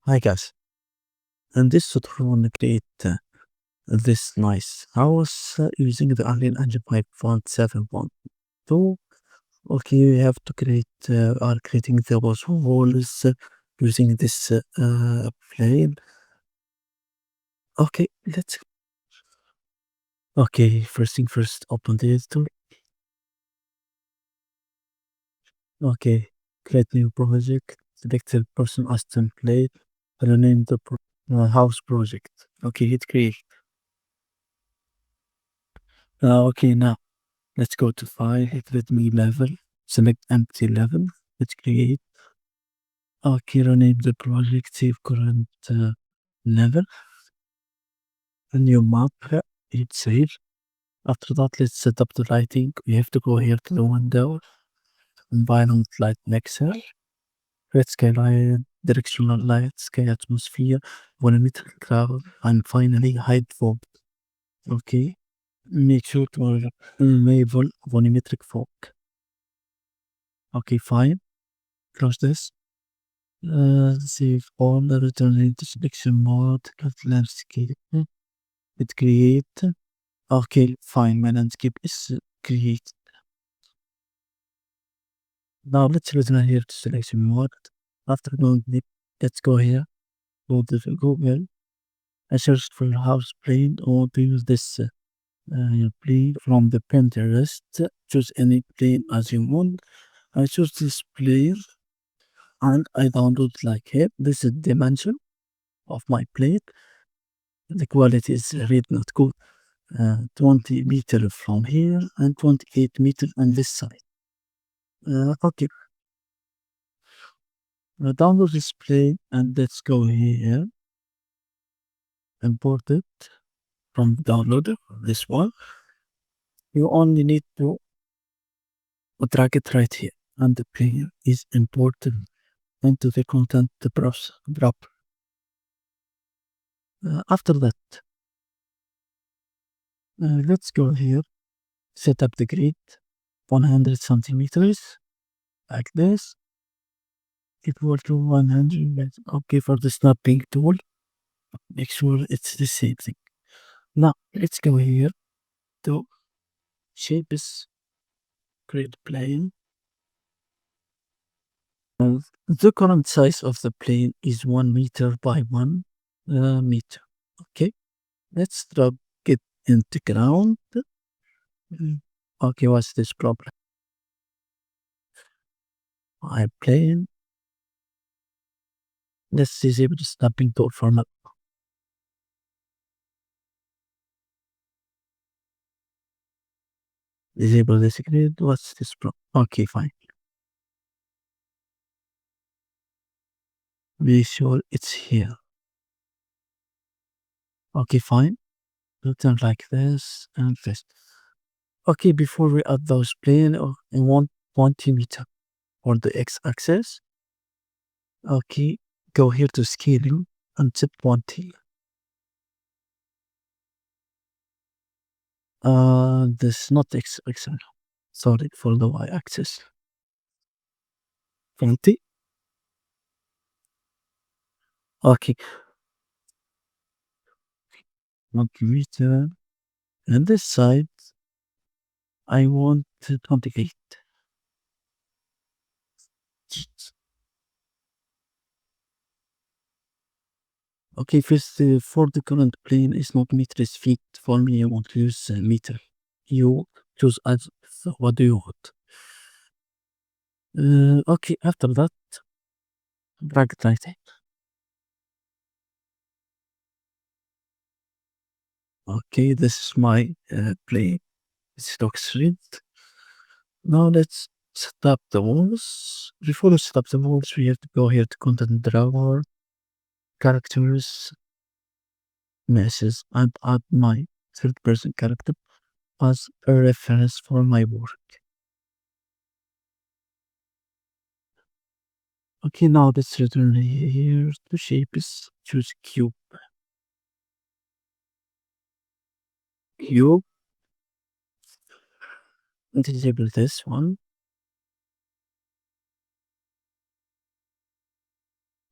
Hi guys, in this tutorial I want to create this nice house using the Unreal Engine 5.7.2. Okay, we have to are creating those walls using this plane. Okay, first thing first, open the editor. Okay, create new project, select the person as template, rename the house project. Okay, hit create. Okay, now let's go to file, hit readme level, select empty level, let's create. Okay, rename the project, save current level, a new map, hit save. After that, let's set up the lighting. We have to go here to the window, environment light mixer, red skyline, directional light, sky atmosphere, volumetric cloud, and finally hide fog. Okay, make sure to enable volumetric fog. Okay, fine. Close this. Save all the return into selection mode, cut landscape. It create. Okay, fine. My landscape is create. Now let's return here to selection mode. After going deep, let's go here. Go to Google. I searched for house plane or to use this plane from the Pinterest. Choose any plane as you want. I choose this plane and I download like here. This is dimension of my plane. The quality is really not good. 20 meter from here and 28 meter on this side. Okay, download this plane and let's go here. Import it from downloader, this one. You only need to drag it right here, and the plane is imported into the content browser. After that, let's go here, set up the grid, 100 centimeters, like this, equal to 100. Okay, for the snapping tool, make sure it's the same thing. Now, let's go here to shapes, create plane. The current size of the plane is 1 meter by 1 meter. Okay, let's drag it into ground. Okay, what's this problem? I plane. Let's disable the snapping tool for now. Disable this grid. What's this problem? Okay, fine. Be sure it's here. Okay, fine. Return like this and this. Okay, before we add those plane, I want 20 meter for the x-axis. Okay, go here to scaling and set 20. This not x-axis. Sorry, for the y-axis. 20. Okay, 20 meter. And this side, I want 28. Okay, first, for the current plane is not meters feet. For me, I want to use meter. You choose as what do you want. Okay, after that, drag it right here. Okay, this is my plane. It looks red. Now let's set up the walls. Before we set up the walls, we have to go here to content drawer, characters, meshes, and add my third person character as a reference for my work. Okay, now let's return here to shapes, choose cube. Cube, and disable this one.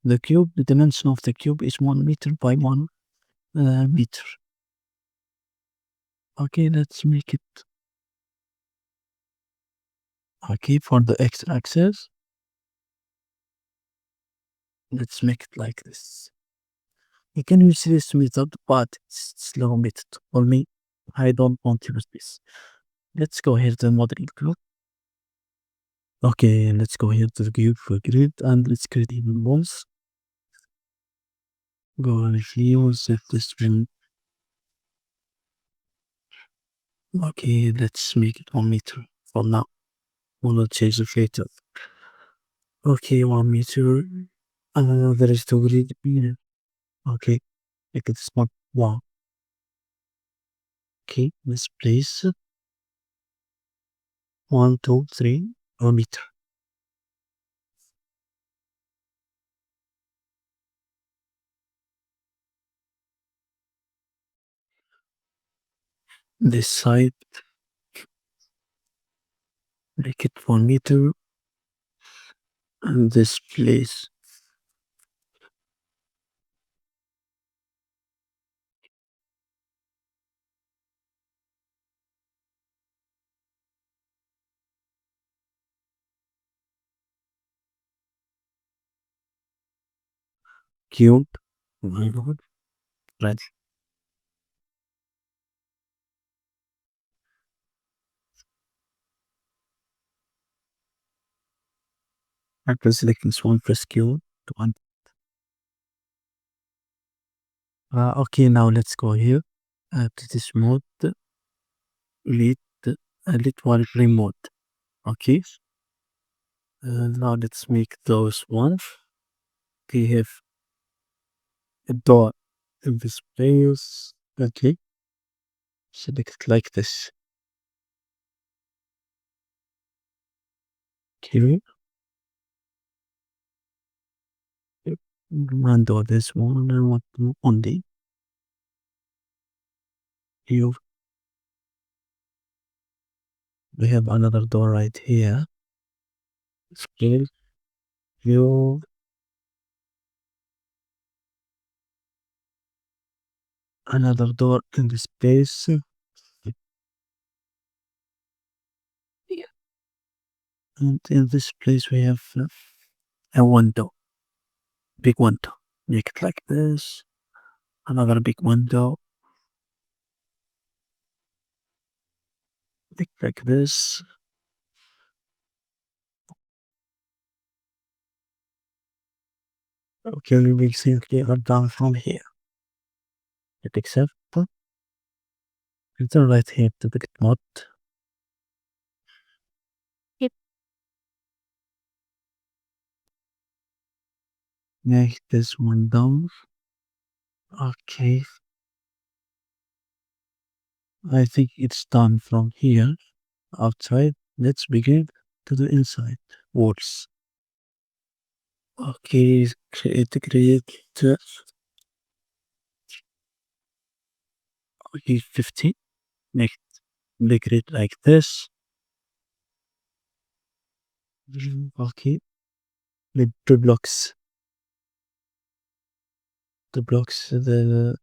The dimension of the cube is 1 meter by 1 meter. Okay, let's make it. Okay, for the x-axis, let's make it like this. You can use this method, but it's slow method. For me, I don't want to use this. Let's go here to modeling group. Okay, let's go here to the cube for grid and let's create even walls. Go and use this one. Okay, let's make it 1 meter for now. We'll change the later. Okay, 1 meter. There is two grid here. Okay, make it small. Wow. Okay, let's place 1, 2, 3 meter. This side, make it 1 meter, and this place. Cube. Right. After selecting this one, press Q to un. Okay, now let's go here to this mode. Lit, lit one remote. Okay. Now let's make those ones. We have a door in this place. Okay. Select it like this. Okay. Undo this one. I want to only. You. We have another door right here. Okay. You. Another door in this place. And in this place we have a window. Big window. Make it like this. Another big window. Make it like this. Okay, we will simply run down from here. Hit accept. Return right here to the mod. Yep. Make this one down. Okay. I think it's done from here. Outside. Let's begin to the inside walls. Okay, create okay, 15. Make it like this. Okay, with the blocks, the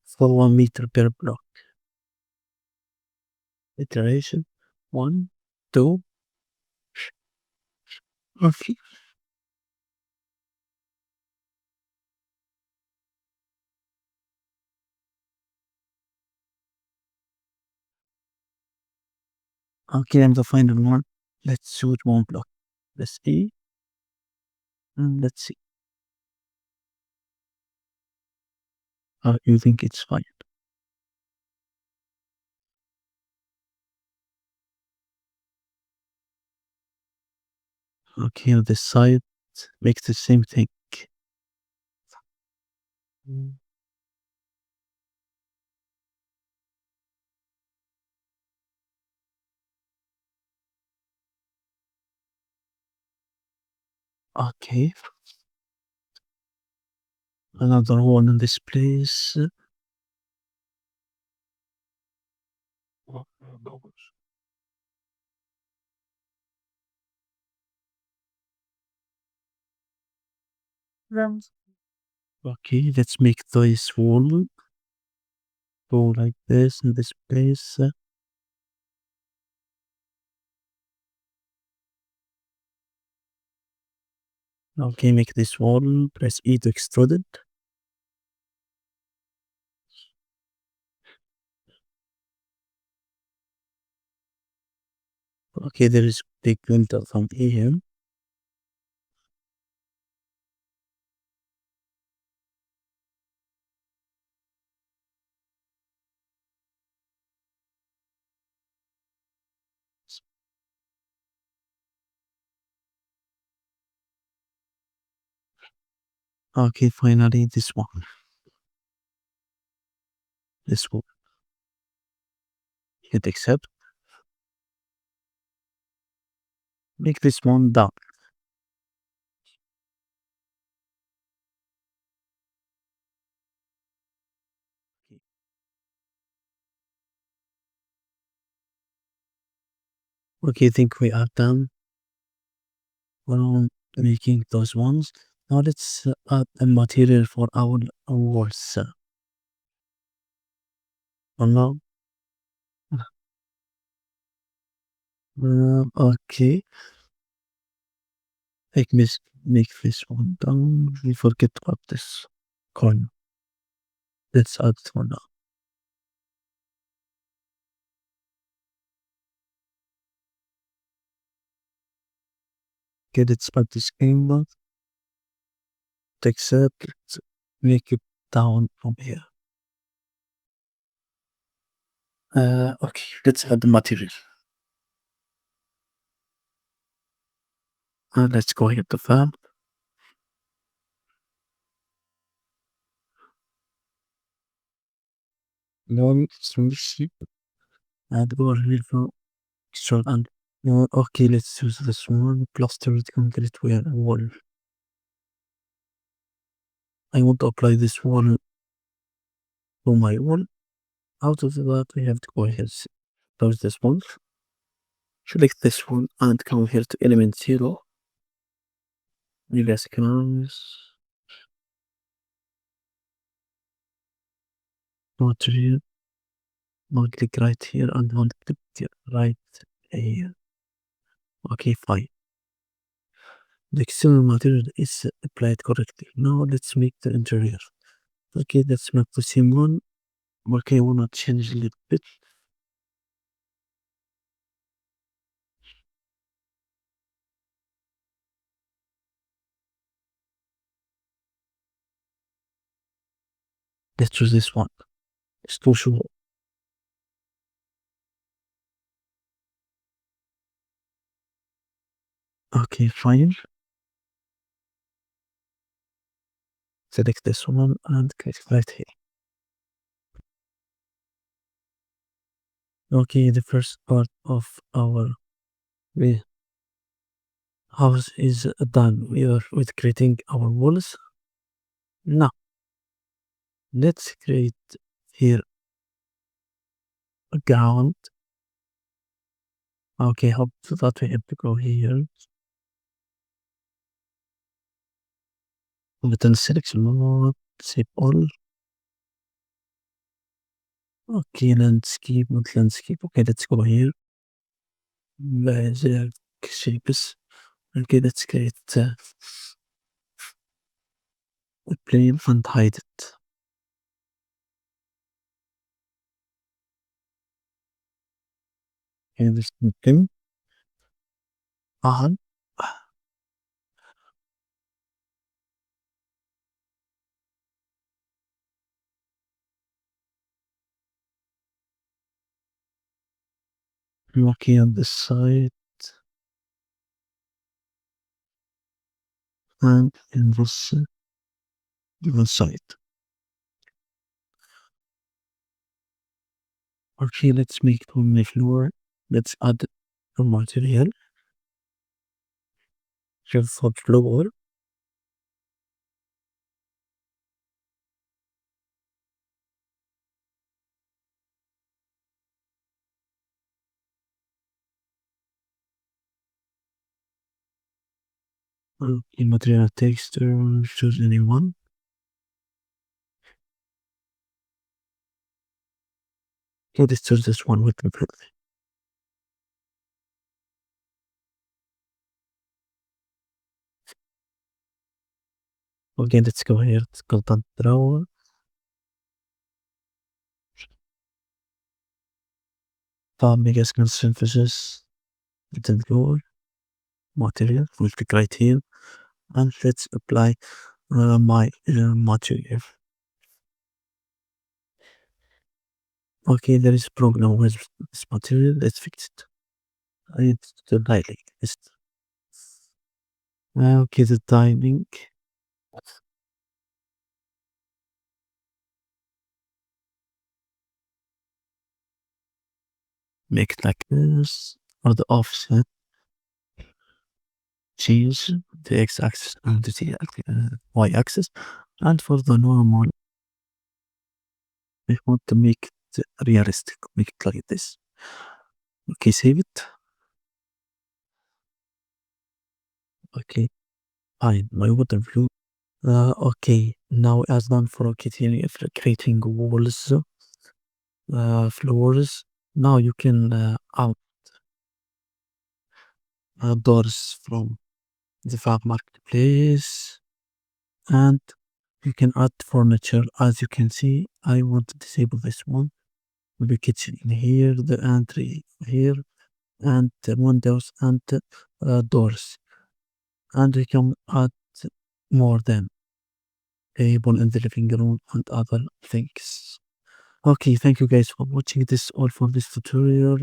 for 1 meter per block. Iteration 1, 2. Okay. Okay, and the final one. Let's shoot one block. Let's see. And let's see. You think it's fine? Okay, on this side makes the same thing. Okay, another one in this place. Okay, let's make this wall go like this in this place. Okay, make this wall. Press E to extrude it. Okay, there is big window from here. Okay, finally this one. This one. Hit accept. Make this one down. Okay, I think we are done. Well, making those ones. Now let's add a material for our walls. Oh no. Okay. Make this one down. We forget about this corner. Let's add it for now. Okay, let's add this angle. Accept. Let's make it down from here. Okay, let's add the material. Let's go hit the fan. No, it's and go here for extra and okay, let's use this one. Plastered concrete wall. I want to apply this one to my wall. How to do that? We have to go ahead. Close this one. Select this one and come here to element 0. You guys can material. Now click right here and one click right here. Okay, fine. The external material is applied correctly. Now let's make the interior. Okay, let's make the same one. Okay, I wanna change a little bit. Let's choose this one. It's too short. Okay, fine. Select this one and click right here. Okay, the first part of our house is done. We are with creating our walls. Now, let's create here a ground. Okay, how to that we have to go here. Button selection mode, save all. Okay, landscape, not landscape. Okay, let's go here. Laser shapes. Okay, let's create a plane and hide it. Okay, this thing. And okay on this side and in this given side. Okay, let's make it on my floor. Let's add a material. Just for floor. In material texture, choose any one. Okay, let's choose this one with the blue. Okay, let's go here. Let's go down drawer. Make skin synthesis. Then go material. We'll click right here. And let's apply my material. Okay, there is a problem with this material. Let's fix it. I need to dilate it. Okay, the timing. Make it like this. Or the offset. Change the x-axis and the y-axis. And for the normal, I want to make it realistic. Make it like this. Okay, save it. Okay, fine. My water view. Okay, now as done for creating walls, floors. Now you can out doors from the Fab Marketplace, and you can add furniture. As you can see, I want to disable this one. The kitchen in here, the entry here, and the windows and doors. And you can add more than table in the living room and other things. Okay, thank you guys for watching this all for this tutorial.